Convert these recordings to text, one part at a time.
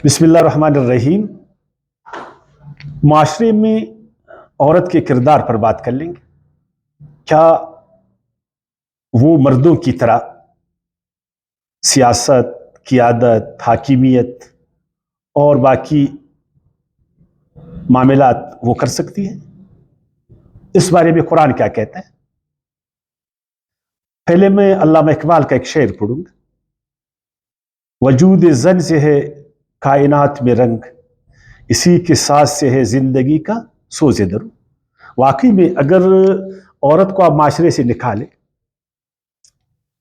بسم اللہ الرحمن الرحیم۔ معاشرے میں عورت کے کردار پر بات کر لیں گے۔ کیا وہ مردوں کی طرح سیاست، قیادت، حاکمیت اور باقی معاملات وہ کر سکتی ہے؟ اس بارے میں قرآن کیا کہتا ہے؟ پہلے میں علامہ اقبال کا ایک شعر پڑھوں گا۔ وجود زن سے ہے کائنات میں رنگ، اسی کے ساتھ سے ہے زندگی کا سوز درو۔ واقعی میں اگر عورت کو آپ معاشرے سے نکالیں،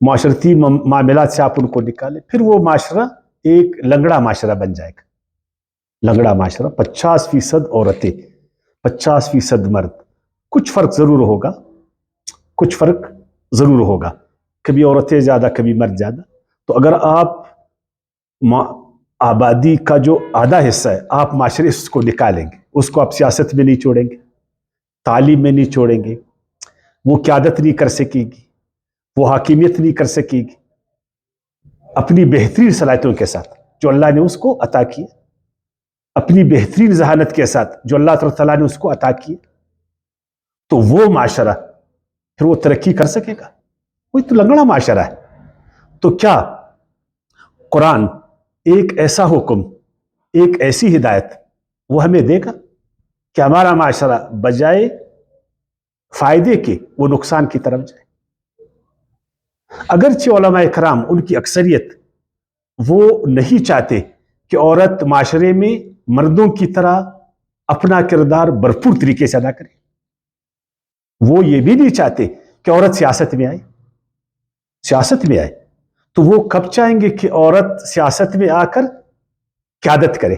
معاشرتی معاملات سے آپ ان کو نکالیں، پھر وہ معاشرہ ایک لنگڑا معاشرہ بن جائے گا۔ لنگڑا معاشرہ، 50% عورتیں، 50% مرد۔ کچھ فرق ضرور ہوگا، کچھ فرق ضرور ہوگا، کبھی عورتیں زیادہ کبھی مرد زیادہ۔ تو اگر آپ آبادی کا جو آدھا حصہ ہے آپ معاشرے اس کو نکالیں گے، اس کو آپ سیاست میں نہیں چھوڑیں گے، تعلیم میں نہیں چھوڑیں گے، وہ قیادت نہیں کر سکے گی، وہ حاکمیت نہیں کر سکے گی، اپنی بہترین صلاحیتوں کے ساتھ جو اللہ نے اس کو عطا کی، اپنی بہترین ذہانت کے ساتھ جو اللہ تعالیٰ نے اس کو عطا کی، تو وہ معاشرہ پھر وہ ترقی کر سکے گا؟ وہی تو لنگڑا معاشرہ ہے۔ تو کیا قرآن ایک ایسا حکم، ایک ایسی ہدایت وہ ہمیں دے گا کہ ہمارا معاشرہ بجائے فائدے کے وہ نقصان کی طرف جائے؟ اگرچہ علماء کرام ان کی اکثریت وہ نہیں چاہتے کہ عورت معاشرے میں مردوں کی طرح اپنا کردار بھرپور طریقے سے ادا کرے، وہ یہ بھی نہیں چاہتے کہ عورت سیاست میں آئے، سیاست میں آئے۔ تو وہ کب چاہیں گے کہ عورت سیاست میں آ کر قیادت کرے؟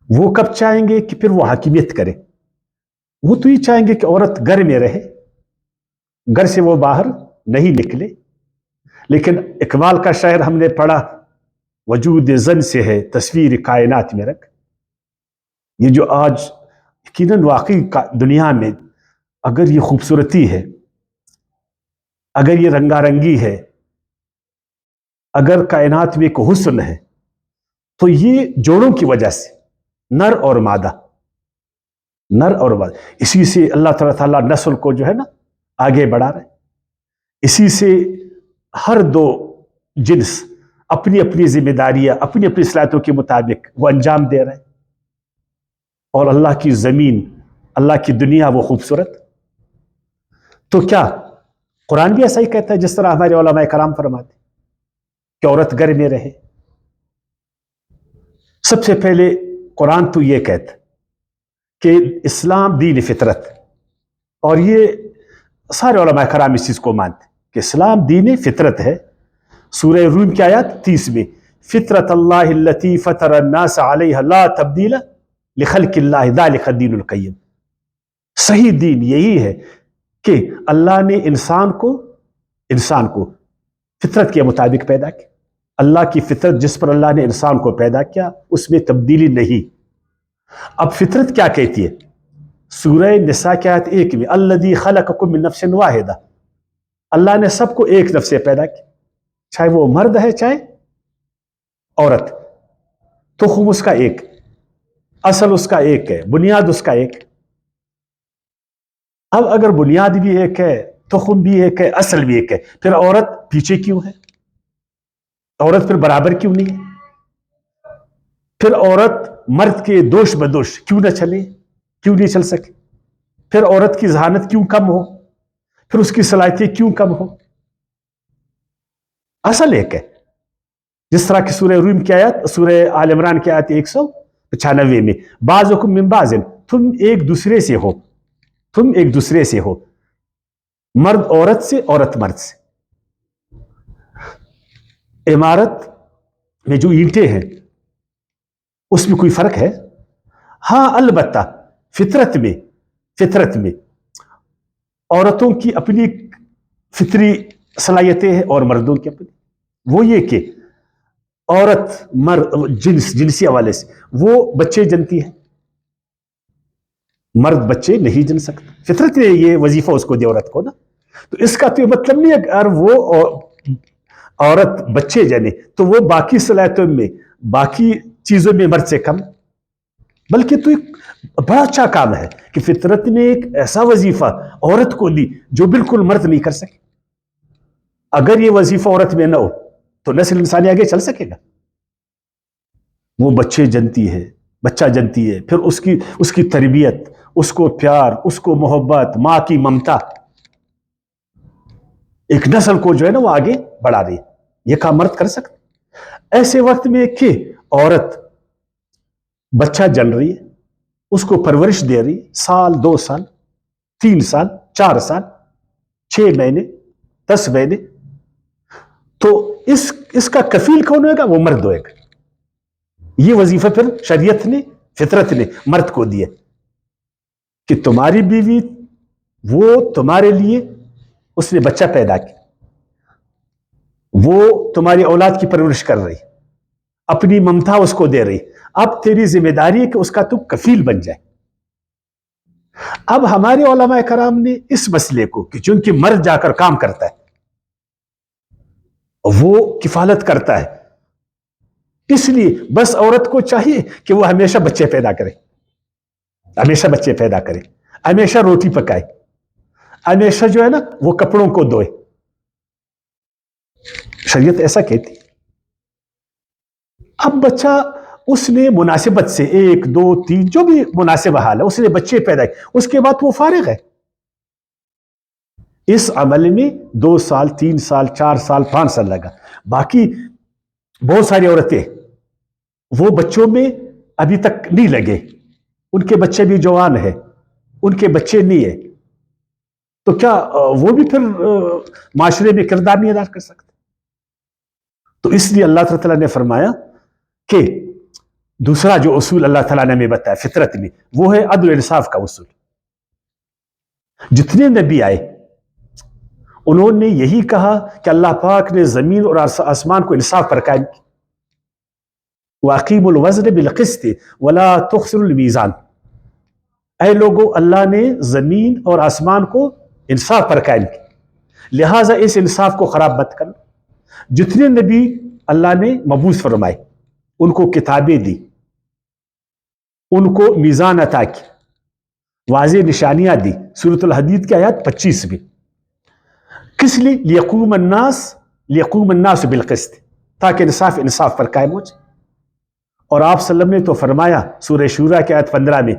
وہ کب چاہیں گے کہ پھر وہ حاکمیت کرے؟ وہ تو یہ چاہیں گے کہ عورت گھر میں رہے، گھر سے وہ باہر نہیں نکلے۔ لیکن اقبال کا شعر ہم نے پڑھا، وجود زن سے ہے تصویر کائنات میں رکھ۔ یہ جو آج یقیناً واقعی دنیا میں اگر یہ خوبصورتی ہے، اگر یہ رنگا رنگی ہے، اگر کائنات میں کوئی حسن ہے، تو یہ جوڑوں کی وجہ سے، نر اور مادہ، نر اور مادہ، اسی سے اللہ تعالیٰ نسل کو جو ہے نا آگے بڑھا رہے ہیں۔ اسی سے ہر دو جنس اپنی اپنی ذمہ داریاں اپنی اپنی صلاحیتوں کے مطابق وہ انجام دے رہے ہیں، اور اللہ کی زمین، اللہ کی دنیا وہ خوبصورت۔ تو کیا قرآن بھی ایسا ہی کہتا ہے جس طرح ہمارے علماء کرام فرماتے کہ عورت گھر میں رہے؟ سب سے پہلے قرآن تو یہ کہتا کہ اسلام دین فطرت، اور یہ سارے علماء کرام اس چیز کو مانتے کہ اسلام دین فطرت ہے۔ سورہ روم کی آیت 30 میں، فطرت اللہ التی فطر الناس علیہ لا تبدیل لخلق اللہ ذلک الدین القیم۔ صحیح دین یہی ہے کہ اللہ نے انسان کو فطرت کے مطابق پیدا کیا۔ اللہ کی فطرت جس پر اللہ نے انسان کو پیدا کیا اس میں تبدیلی نہیں۔ اب فطرت کیا کہتی ہے؟ سورہ نساء کی آیت 1 میں، الذی خلقکم من نفس واحدہ، اللہ نے سب کو ایک نفس سے پیدا کیا، چاہے وہ مرد ہے چاہے عورت، تخم اس کا ایک، اصل اس کا ایک ہے، بنیاد اس کا ایک۔ اب اگر بنیاد بھی ایک ہے، تخم بھی ایک ہے، اصل بھی ایک ہے، پھر عورت پیچھے کیوں ہے؟ عورت پھر برابر کیوں نہیں ہے؟ پھر عورت مرد کے دوش بدوش کیوں نہ چلے، کیوں نہیں چل سکے؟ پھر عورت کی ذہانت کیوں کم ہو؟ پھر اس کی صلاحیتیں کیوں کم ہو؟ اصل ایک ہے۔ جس طرح کی سورہ روم کی آیت، سورہ آل عمران کی آیت 195 میں، بعضکم من بعض، تم ایک دوسرے سے ہو، تم ایک دوسرے سے ہو، مرد عورت سے، عورت مرد سے۔ عمارت میں جو اینٹیں ہیں اس میں کوئی فرق ہے؟ ہاں البتہ فطرت میں عورتوں کی اپنی فطری صلاحیتیں ہیں اور مردوں کی اپنی۔ وہ یہ کہ عورت جنسی حوالے سے وہ بچے جنتی ہے، مرد بچے نہیں جن سکتا۔ فطرت نے یہ وظیفہ اس کو دیا عورت کو نا۔ تو اس کا تو یہ مطلب نہیں ہے کہ اگر وہ عورت بچے جنے تو وہ باقی صلاحیتوں میں، باقی چیزوں میں مرد سے کم، بلکہ تو ایک بڑا اچھا کام ہے کہ فطرت نے ایک ایسا وظیفہ عورت کو دی جو بالکل مرد نہیں کر سکے. اگر یہ وظیفہ عورت میں نہ ہو تو نسل انسانی آگے چل سکے گا؟ وہ بچہ جنتی ہے، پھر اس کی تربیت، اس کو پیار، اس کو محبت، ماں کی ممتا، ایک نسل کو جو ہے نا وہ آگے بڑھا رہی ہے. یہ کام مرد کر سکتے. ایسے وقت میں کہ عورت بچہ جن رہی ہے، اس کو پرورش دے رہی، سال، 2 سال، 3 سال، 4 سال، 6 مہینے، 10 مہینے، تو اس کا کفیل کون ہوئے گا؟ وہ مرد ہوئے گا. یہ وظیفہ پھر شریعت نے، فطرت نے مرد کو دیا کہ تمہاری بیوی وہ تمہارے لیے اس نے بچہ پیدا کیا، وہ تمہاری اولاد کی پرورش کر رہی، اپنی ممتا اس کو دے رہی. اب تیری ذمہ داری ہے کہ اس کا تو کفیل بن جائے. اب ہمارے علماء کرام نے اس مسئلے کو کہ چونکہ مرد جا کر کام کرتا ہے، وہ کفالت کرتا ہے، اس لیے بس عورت کو چاہیے کہ وہ ہمیشہ بچے پیدا کرے، ہمیشہ روٹی پکائے، ہمیشہ جو ہے نا وہ کپڑوں کو دھوئے. شریعت ایسا کہتی. اب بچہ اس نے مناسبت سے 1 2 3 جو بھی مناسب حال ہے، اس نے بچے پیدا کیے، اس کے بعد وہ فارغ ہے. اس عمل میں 2 سال، 3 سال، 4 سال، 5 سال لگا. باقی بہت ساری عورتیں وہ بچوں میں ابھی تک نہیں لگے، ان کے بچے بھی جوان ہیں، ان کے بچے نہیں ہیں، تو کیا وہ بھی پھر معاشرے میں کردار نہیں ادا کر سکتے؟ تو اس لیے اللہ تعالیٰ نے فرمایا کہ دوسرا جو اصول اللہ تعالیٰ نے ہمیں بتایا فطرت میں، وہ ہے عدل و انصاف کا اصول. جتنے نبی آئے انہوں نے یہی کہا کہ اللہ پاک نے زمین اور آسمان کو انصاف پر قائم کیا. وَأَقِيمُوا الْوَزْنَ بِالْقِسْطِ وَلَا تُخْسِرُوا الْمِيزَانَ. اے لوگو، اللہ نے زمین اور آسمان کو انصاف پر قائم کیا، لہٰذا اس انصاف کو خراب مت کرنا. جتنے نبی اللہ نے مبعوث فرمائے، ان کو کتابیں دی، ان کو میزان عطا کی، واضح نشانیاں دی. سورۃ الحدید کی آیات 25 میں. کس لیے؟ لیقوم الناس بالقسط، تاکہ انصاف پر قائم ہو جائے. اور آپ صلی اللہ علیہ وسلم نے تو فرمایا سورہ شورى کی آیت 15 میں،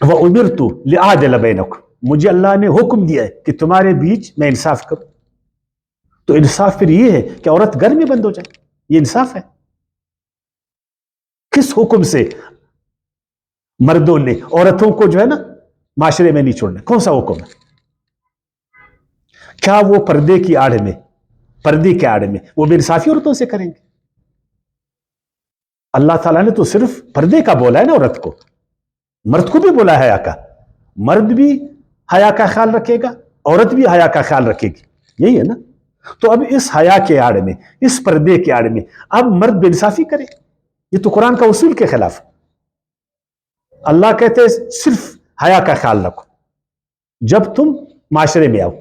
وَأُمِرْتُ لِأَعْدِلَ بَيْنَكُمْ، مجھے اللہ نے حکم دیا ہے کہ تمہارے بیچ میں انصاف کروں. تو انصاف پھر یہ ہے کہ عورت گھر میں بند ہو جائے، یہ انصاف ہے. کس حکم سے مردوں نے عورتوں کو جو ہے نا معاشرے میں نہیں چھوڑنا؟ کون سا حکم ہے؟ کیا وہ پردے کے آڑ میں وہ بے انصافی عورتوں سے کریں گے؟ اللہ تعالیٰ نے تو صرف پردے کا بولا ہے نا عورت کو، مرد کو بھی بولا ہے حیا کا. مرد بھی حیا کا خیال رکھے گا، عورت بھی حیا کا خیال رکھے گی، یہی ہے نا. تو اب اس حیا کے آڑ میں، اس پردے کے آڑ میں اب مرد بے انصافی کرے، یہ تو قرآن کا اصول کے خلاف. اللہ کہتے ہیں صرف حیا کا خیال رکھو، جب تم معاشرے میں آؤ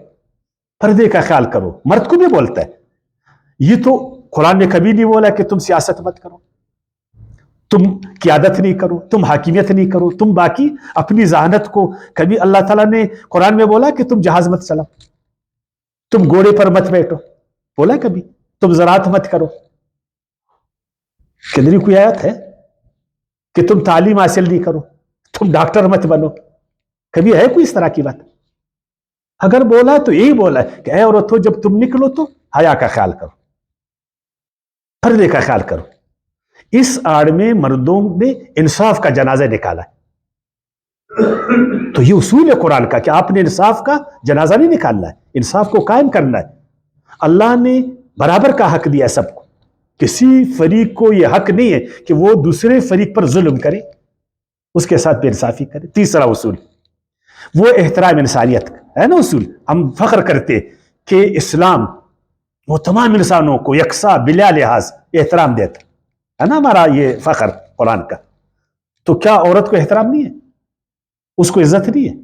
پردے کا خیال کرو. مرد کو بھی بولتا ہے. یہ تو قرآن نے کبھی نہیں بولا کہ تم سیاست مت کرو، تم قیادت نہیں کرو، تم حاکمیت نہیں کرو، تم باقی اپنی ذہانت کو. کبھی اللہ تعالیٰ نے قرآن میں بولا کہ تم جہاز مت چلاؤ، تم گھوڑے پر مت بیٹھو؟ بولا کبھی؟ تم زراعت مت کرو؟ کدھر کوئی آیت ہے کہ تم تعلیم حاصل نہیں کرو، تم ڈاکٹر مت بنو؟ کبھی ہے کوئی اس طرح کی بات؟ اگر بولا تو یہی بولا ہے کہ اے عورتو، جب تم نکلو تو حیا کا خیال کرو، پردے کا خیال کرو. اس آڑ میں مردوں نے انصاف کا جنازہ نکالا ہے. تو یہ اصول ہے قرآن کا کہ آپ نے انصاف کا جنازہ نہیں نکالنا ہے، انصاف کو قائم کرنا ہے. اللہ نے برابر کا حق دیا سب کو، کسی فریق کو یہ حق نہیں ہے کہ وہ دوسرے فریق پر ظلم کرے، اس کے ساتھ بے انصافی کرے. تیسرا اصول وہ احترام انسانیت کا ہے نا اصول. ہم فخر کرتے کہ اسلام وہ تمام انسانوں کو یکساں بلا لحاظ احترام دیتا ہے نا، ہمارا یہ فخر قرآن کا. تو کیا عورت کو احترام نہیں ہے؟ اس کو عزت نہیں ہے؟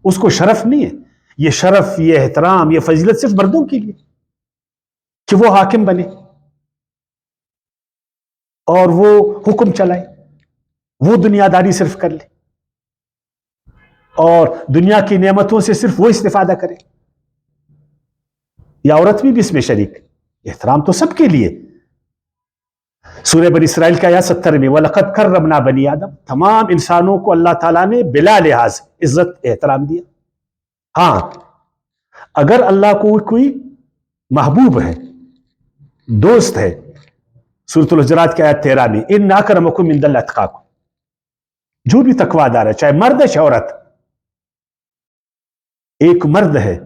اس کو شرف نہیں ہے؟ یہ شرف، یہ احترام، یہ فضیلت صرف مردوں کے لیے کہ وہ حاکم بنے. اور وہ حکم چلائے, وہ دنیا داری صرف کر لے اور دنیا کی نعمتوں سے صرف وہ استفادہ کرے, یا عورت بھی اس میں شریک. احترام تو سب کے لیے. سورہ بنی اسرائیل کا آیت 70 میں وَلَقَدْ كَرَّمْنَا بَنِي آدم, تمام انسانوں کو اللہ تعالیٰ نے بلا لحاظ عزت احترام دیا. ہاں اگر اللہ کو کوئی محبوب ہے, دوست ہے, سورۃ الحجرات کی آیت 13 میں ان اکرمکم عند اللہ اتقاکم, جو بھی تقوی دار ہے چاہے مرد ہے چاہے عورت. ایک مرد ہے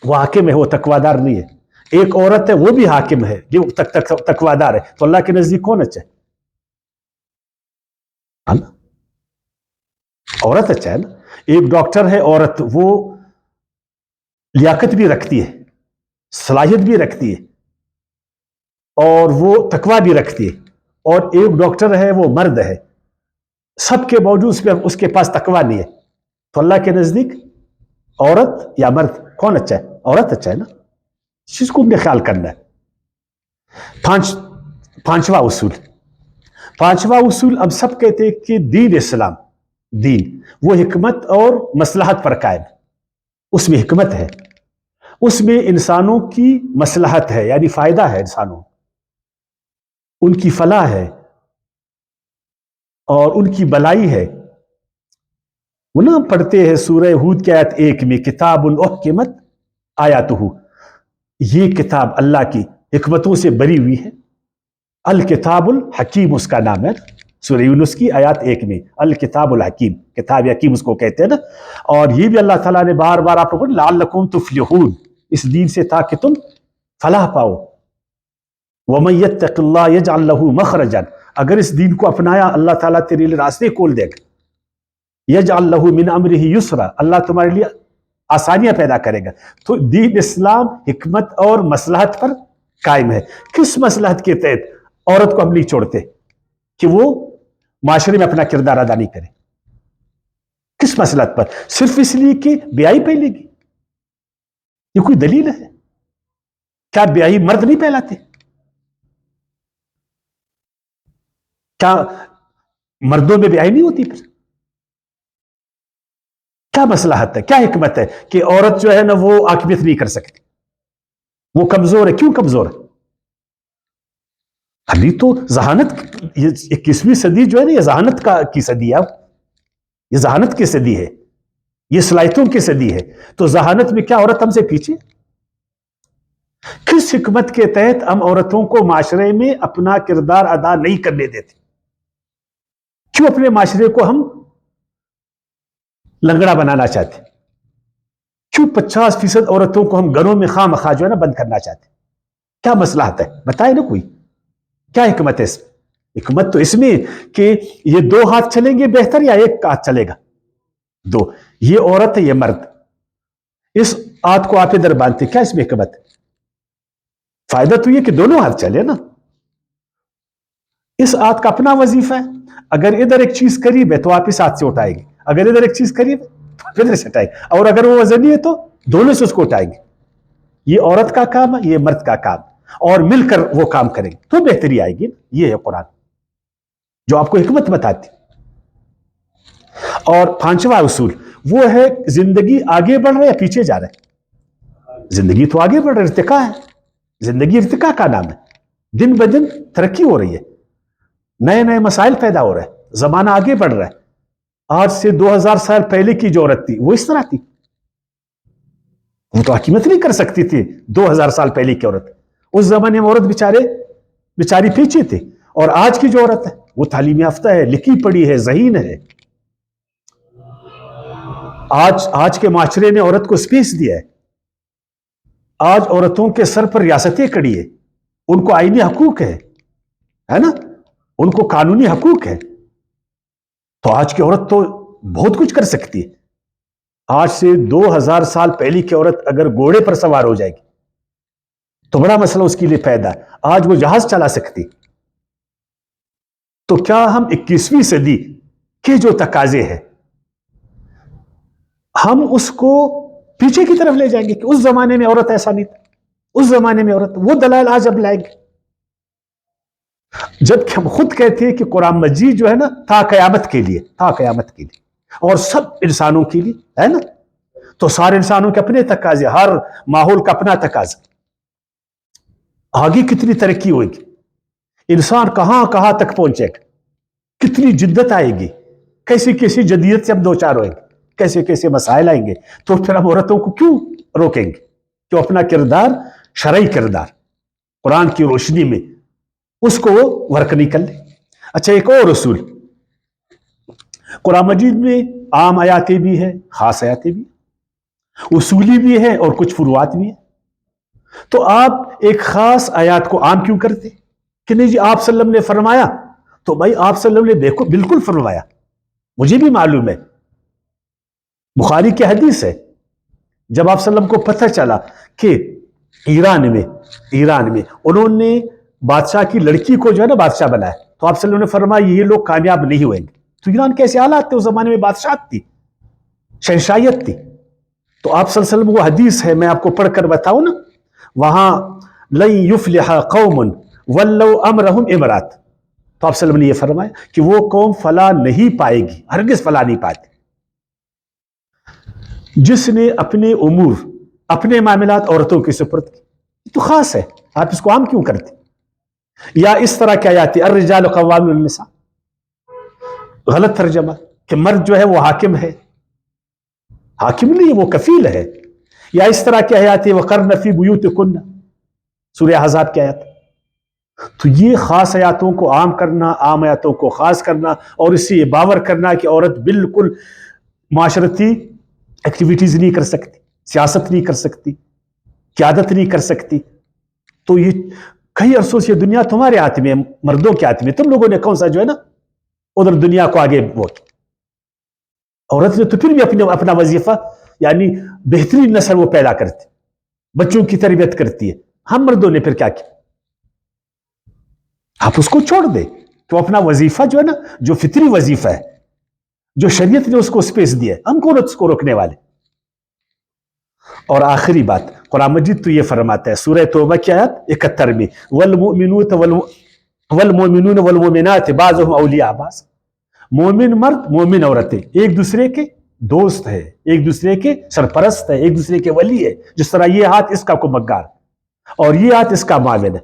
وہ حاکم ہے, وہ تقوی دار نہیں ہے. ایک عورت ہے وہ بھی حاکم ہے, جو تقوی دار ہے. تو اللہ کے نزدیک کون اچھا ہے؟ عورت اچھا ہے نا. ایک ڈاکٹر ہے عورت, وہ لیاقت بھی رکھتی ہے, صلاحیت بھی رکھتی ہے, اور وہ تقوی بھی رکھتی ہے. اور ایک ڈاکٹر ہے وہ مرد ہے, سب کے باوجود اس کے پاس تقوی نہیں ہے. تو اللہ کے نزدیک عورت یا مرد کون اچھا ہے؟ عورت اچھا ہے نا. اس چیز کو ہم نے خیال کرنا ہے. پانچواں اصول اب سب کہتے ہیں کہ دین اسلام, دین وہ حکمت اور مصلحت پر قائم. اس میں حکمت ہے, اس میں انسانوں کی مصلحت ہے, یعنی فائدہ ہے, انسانوں ان کی فلاح ہے اور ان کی بلائی ہے. وہ نا پڑھتے ہیں سورہ ہود کی آیت 1 میں کتاب احکمت آیاتہ, یہ کتاب اللہ کی حکمتوں سے بری ہوئی ہے. الکتاب الحکیم اس کا نام ہے. سورہ یونس کی آیات 1 میں الکتاب الحکیم, کتاب حکیم اس کو کہتے ہیں نا. اور یہ بھی اللہ تعالیٰ نے بار بار آپ کو لعلکم تفلحون, اس دین سے تاکہ تم فلاح پاؤ. وَمَن يَتَّقِ اللَّهَ يَجْعَل لَّهُ مَخْرَجًا, اگر اس دین کو اپنایا اللہ تعالیٰ تیرے لیے راستے کھول دے گا. يَجْعَل لَّهُ مِنْ أَمْرِهِ يُسْرًا, اللہ تمہارے لیے آسانیاں پیدا کرے گا. تو دین اسلام حکمت اور مصلحت پر قائم ہے. کس مصلحت کے تحت عورت کو ہم نہیں چھوڑتے کہ وہ معاشرے میں اپنا کردار ادا نہیں کرے؟ کس مصلحت پر؟ صرف اس لیے کہ بیائی پہلے گی. یہ کوئی دلیل ہے؟ کیا بیائی مرد نہیں پہلاتے؟ کیا مردوں میں بیائی نہیں ہوتی؟ پھر کیا مصلحت ہے, کیا حکمت ہے کہ عورت جو ہے نا وہ عاقبت نہیں کر سکتی؟ وہ کمزور ہے. کیوں کمزور ہے؟ ابھی تو ذہانت, 21ویں صدی جو ہے نا یہ ذہانت کی صدی ہے. یہ ذہانت کی صدی ہے, یہ صلاحیتوں کی صدی ہے. تو ذہانت میں کیا عورت ہم سے پیچھے؟ کس حکمت کے تحت ہم عورتوں کو معاشرے میں اپنا کردار ادا نہیں کرنے دیتے؟ کیوں اپنے معاشرے کو ہم لنگڑا بنانا چاہتے؟ کیوں 50% عورتوں کو ہم گھروں میں خواہ مخواہ جو ہے نا بند کرنا چاہتے؟ کیا مصلحت ہے؟ بتائے نا کوئی, کیا حکمت ہے اس میں؟ حکمت تو اس میں کہ یہ 2 ہاتھ چلیں گے بہتر یا 1 ہاتھ چلے گا؟ 2. یہ عورت ہے یہ مرد, اس ہاتھ کو آپ ادھر باندھتے, کیا اس میں حکمت ہے؟ فائدہ تو یہ کہ دونوں ہاتھ چلے نا. اس ہاتھ کا اپنا وظیفہ ہے, اگر ادھر ایک چیز قریب ہے تو آپ اس ہاتھ سے اٹھائیں گے, اگر ادھر ایک چیز قریب ہے تو ادھر سے اٹھائیں گے, اور اگر وہ وزنی ہے تو دونوں سے اس کو اٹھائیں گے. یہ عورت کا کام ہے, یہ مرد کا کام, اور مل کر وہ کام کریں گے تو بہتری آئے گی. یہ ہے قرآن جو آپ کو حکمت بتاتی. اور 5واں اصول وہ ہے زندگی آگے بڑھ رہا ہے یا پیچھے جا رہا ہے؟ زندگی تو آگے بڑھ رہا ہے, ارتقاء ہے. زندگی ارتقاء کا نام ہے. دن بدن ترقی ہو رہی ہے, نئے نئے مسائل پیدا ہو رہے ہیں, زمانہ آگے بڑھ رہا ہے. آج سے 2000 سال پہلے کی جو عورت تھی وہ اس طرح تھی؟ وہ تو حکیمت نہیں کر سکتی تھی 2000 سال پہلے کی عورت. اس زمانے میں عورت بیچاری پیچھے تھی. اور آج کی جو عورت ہے وہ تعلیم یافتہ ہے, لکھی پڑھی ہے, ذہین ہے. آج کے معاشرے نے عورت کو سپیس دیا ہے. آج عورتوں کے سر پر ریاستیں کڑی ہے, ان کو آئینی حقوق ہے نا, ان کو قانونی حقوق ہے. تو آج کی عورت تو بہت کچھ کر سکتی ہے. آج سے 2000 سال پہلے کی عورت اگر گھوڑے پر سوار ہو جائے گی تو بڑا مسئلہ اس کے لیے پیدا ہے. آج وہ جہاز چلا سکتی. تو کیا ہم 21ویں صدی کے جو تقاضے ہیں ہم اس کو پیچھے کی طرف لے جائیں گے کہ اس زمانے میں عورت ایسا نہیں تھا, اس زمانے میں عورت, وہ دلائل آج اب لائیں گے؟ جبکہ ہم خود کہتے ہیں کہ قرآن مجید جو ہے نا تا قیامت کے لیے اور سب انسانوں کے لیے ہے نا. تو سارے انسانوں کے اپنے تقاضے، ہر ماحول کا اپنا تقاضا. آگے کتنی ترقی ہوئے گی، انسان کہاں کہاں تک پہنچے گا، کتنی جدت آئے گی، کیسی کیسی جدیت سے ہم دو چار ہوئیں گے، کیسے کیسے مسائل آئیں گے. تو پھر ہم عورتوں کو کیوں روکیں گے کہ اپنا کردار، شرعی کردار قرآن کی روشنی میں اس کو وہ ورک نہیں کر لے. اچھا، ایک اور اصول قرآن مجید میں عام آیاتیں بھی ہیں، خاص آیاتیں بھی، اصولی بھی ہے اور کچھ فروعات بھی ہیں. تو آپ ایک خاص آیات کو عام کیوں کرتے کہ نہیں جی آپ صلی اللہ علیہ وسلم نے فرمایا؟ تو بھائی آپ صلی اللہ علیہ وسلم نے دیکھو بالکل فرمایا، مجھے بھی معلوم ہے، بخاری کی حدیث ہے. جب آپ صلی اللہ علیہ وسلم کو پتہ چلا کہ ایران میں انہوں نے بادشاہ کی لڑکی کو جو ہے نا بادشاہ بنایا، تو آپ صلی اللہ علیہ وسلم نے فرمایا یہ لوگ کامیاب نہیں ہوئیں گے. تو ایران کیسے حالات تھے اس زمانے میں؟ بادشاہت تھی، شہنشاہیت تھی. تو آپ صلی اللہ علیہ وسلم وہ حدیث ہے، میں آپ کو پڑھ کر بتاؤں نا، وہاں لن یفلح قوم ولوا امرهم امرات، تو آپ صلی اللہ علیہ وسلم نے یہ فرمایا کہ وہ قوم فلاح نہیں پائے گی، ہرگز فلاح نہیں پاتی، جس نے اپنے امور، اپنے معاملات عورتوں کی سپرد کی. تو خاص ہے، آپ اس کو عام کیوں کرتے؟ یا اس طرح کیا آتی الرجال قوامون علی النساء، غلط ترجمہ کہ مرد جو ہے وہ حاکم ہے، حاکم نہیں، وہ کفیل ہے. یا اس طرح کی آیات وقرن فی بیوتکن، سورہ احزاب کی آیات. تو یہ خاص آیاتوں کو عام کرنا، عام آیاتوں کو خاص کرنا، اور اس سے یہ باور کرنا کہ عورت بالکل معاشرتی ایکٹیویٹیز نہیں کر سکتی، سیاست نہیں کر سکتی، قیادت نہیں کر سکتی. تو یہ کئی عرصوں سے دنیا تمہارے ہاتھ میں، مردوں کے ہاتھ میں، تم لوگوں نے کون سا جو ہے نا ادھر دنیا کو آگے وہ. عورت نے تو پھر بھی اپنا وظیفہ، یعنی بہترین نسل وہ پیدا کرتی، بچوں کی تربیت کرتی ہے. ہم مردوں نے پھر کیا کیا؟ آپ اس کو چھوڑ دیں تو اپنا وظیفہ جو ہے نا، جو فطری وظیفہ ہے، جو شریعت نے اس کو سپیس دیا ہے، ہم کون اس کو روکنے والے؟ اور آخری بات، قرآن مجید تو یہ فرماتا ہے سورہ توبہ کی آیت 71 میں والمؤمنون والمؤمنات بعضهم اولیاء بعض، مومن مرد مومن عورتیں ایک دوسرے کے دوست ہے، ایک دوسرے کے سرپرست ہے، ایک دوسرے کے ولی ہے. جس طرح یہ ہاتھ اس کا کمکار اور یہ ہاتھ اس کا معاون ہے،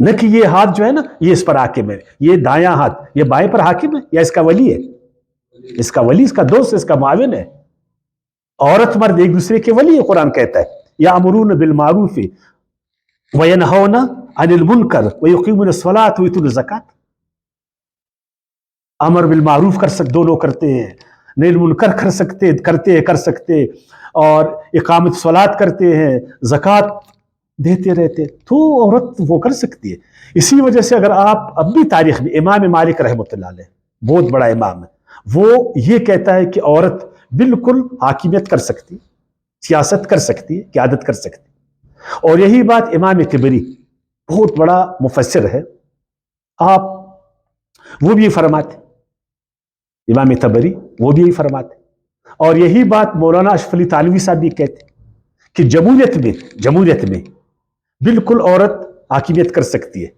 نہ کہ یہ ہاتھ جو ہے نا یہ اس پر حاکم ہے، یہ دایاں ہاتھ یہ بائیں پر حاکم ہے یا اس کا ولی ہے، اس کا ولی، اس کا دوست، اس کا معاون ہے. عورت مرد ایک دوسرے کے ولی ہے. قرآن کہتا ہے یامرون بالمعروف وینہون عن المنکر ویقیمون الصلاۃ ویؤتون الزکاۃ. امر بالمعروف دونوں کرتے ہیں، نیل منکر کر سکتے، اور اقامت صلاۃ کرتے ہیں، زکوٰۃ دیتے رہتے. تو عورت وہ کر سکتی ہے. اسی وجہ سے اگر آپ اب بھی تاریخ میں امام مالک رحمۃ اللہ علیہ، بہت بڑا امام ہے، وہ یہ کہتا ہے کہ عورت بالکل حاکمیت کر سکتی، سیاست کر سکتی، قیادت کر سکتی. اور یہی بات امام طبری، بہت بڑا مفسر ہے، آپ وہ بھی فرماتے، امام طبری وہ بھی یہی فرماتے. اور یہی بات مولانا اشرف علی تھانوی صاحب بھی کہتے کہ جمہوریت میں بالکل عورت حاکمیت کر سکتی ہے،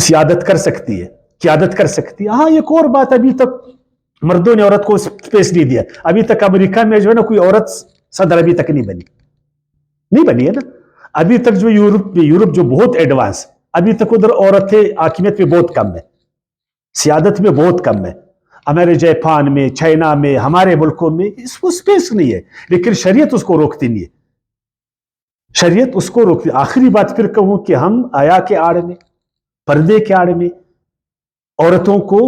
سیادت کر سکتی ہے، قیادت کر سکتی ہے. ہاں ایک اور بات، ابھی تک مردوں نے عورت کو سپیس نہیں دیا. ابھی تک امریکہ میں جو ہے نا کوئی عورت صدر ابھی تک نہیں بنی ہے نا. ابھی تک جو یورپ جو بہت ایڈوانس، ابھی تک ادھر عورتیں حاکمیت میں بہت کم ہے، سیادت میں بہت کم ہے. ہمارے جاپان میں، چائنا میں، ہمارے ملکوں میں اس کو سپیس نہیں ہے. لیکن شریعت اس کو روکتی نہیں ہے، شریعت اس کو روکتی. آخری بات پھر کہوں کہ ہم آیا کے آڑ میں، پردے کے آڑ میں عورتوں کو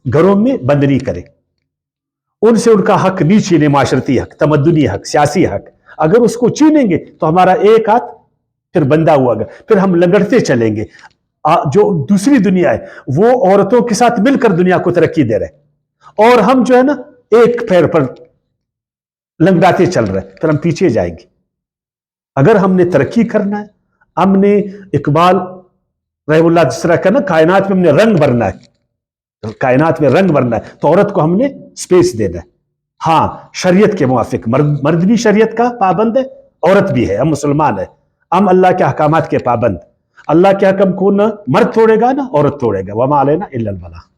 گھروں میں بند نہیں کریں، ان سے ان کا حق نہیں چھینے، معاشرتی حق، تمدنی حق، سیاسی حق. اگر اس کو چھینیں گے تو ہمارا ایک ہاتھ پھر بندہ ہوا گا، پھر ہم لنگڑتے چلیں گے. جو دوسری دنیا ہے وہ عورتوں کے ساتھ مل کر دنیا کو ترقی دے رہے، اور ہم جو ہے نا ایک پیر پر لنگڑاتے چل رہے، پھر ہم پیچھے جائیں گے. اگر ہم نے ترقی کرنا ہے، ہم نے اقبال رحم اللہ جس طرح کہنا کائنات میں ہم نے رنگ بھرنا ہے، کائنات میں رنگ بھرنا ہے، تو عورت کو ہم نے سپیس دینا ہے. ہاں شریعت کے موافق، مرد بھی شریعت کا پابند ہے، عورت بھی ہے، ہم مسلمان ہیں، ہم اللہ کے احکامات کے پابند. اللہ کے حکم کو نہ مرد توڑے گا نہ عورت توڑے گا. وما علینا الا البلاغ.